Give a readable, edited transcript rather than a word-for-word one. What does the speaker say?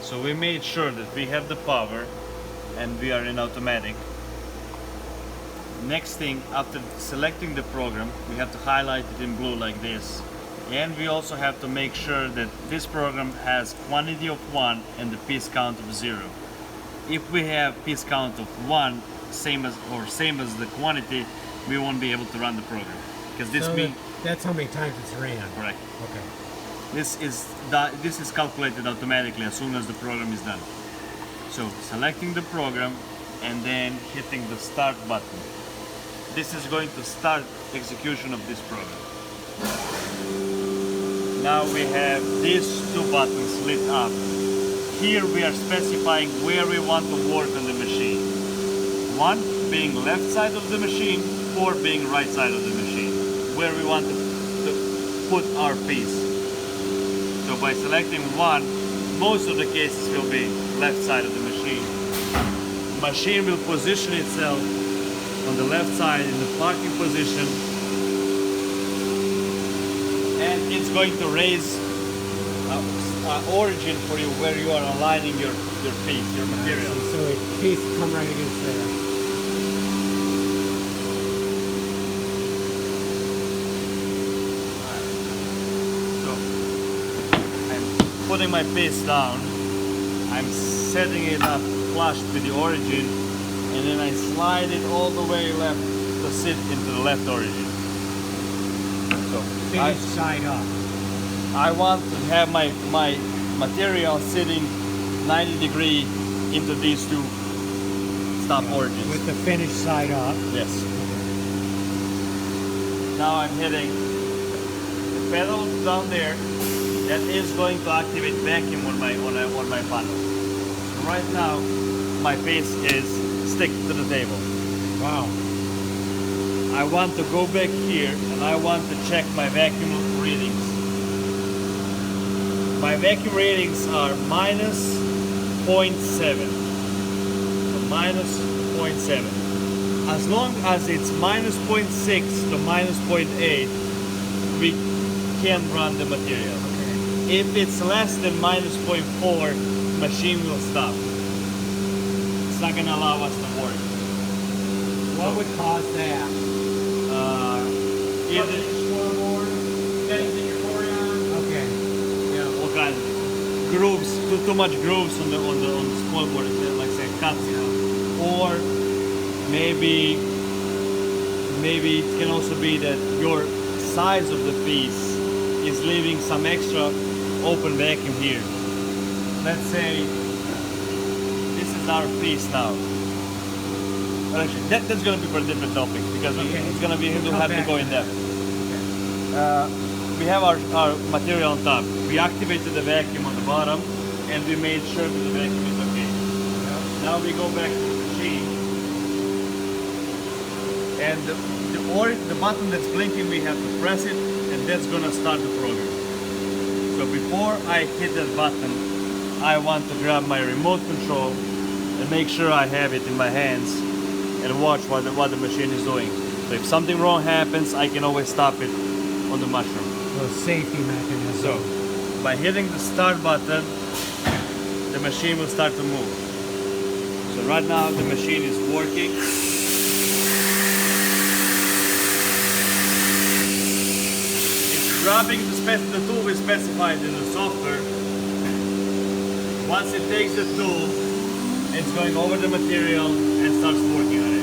So we made sure that we have the power and we are in automatic. Next thing, after selecting the program, we have to highlight it in blue like this. And we also have to make sure that this program has quantity of 1 and the piece count of 0. If we have piece count of 1, same as the quantity, we won't be able to run the program. Because this means that's how many times it's ran. Correct. Okay. This is calculated automatically as soon as the program is done. So selecting the program and then hitting the start button. This is going to start execution of this program. Now we have these two buttons lit up. Here we are specifying where we want to work on the machine. 1 being left side of the machine, 4 being right side of the machine. Where we want to put our piece. So by selecting 1, most of the cases will be left side of the machine. Machine will position itself on the left side in the parking position, and it's going to raise origin for you where you are aligning your piece, your material. So a piece come right against there. Putting my piece down, I'm setting it up flush with the origin, and then I slide it all the way left to sit into the left origin. So Finish side up. I want to have my material sitting 90 degree into these two stop origins. With the finish side up. Yes. Now I'm hitting the pedal down there. That is going to activate vacuum on my panel. Right now, my piece is stick to the table. Wow. I want to go back here and I want to check my vacuum readings. My vacuum readings are minus 0.7. So minus 0.7. As long as it's minus 0.6 to minus 0.8, we can run the material. If it's less than minus 0.4, machine will stop. It's not gonna allow us to work. What would cause that? Either Okay. yeah, all kinds of grooves, too much grooves on the small board, like say cuts, or maybe it can also be that your size of the piece is leaving some extra open vacuum here. Let's say this is our piece now. Well, actually, that's going to be for a different topic because it's going to be we'll have to go in depth. We have our material on top. We activated the vacuum on the bottom, and we made sure that the vacuum is okay. Now we go back to the machine, and the button that's blinking, we have to press it, and that's going to start the program. So before I hit that button, I want to grab my remote control and make sure I have it in my hands and watch what the machine is doing. So if something wrong happens, I can always stop it on the mushroom. So safety mechanism. So by hitting the start button, the machine will start to move. So right now the machine is working. Grabbing the tool we specified in the software. Once it takes the tool, it's going over the material and starts working on it.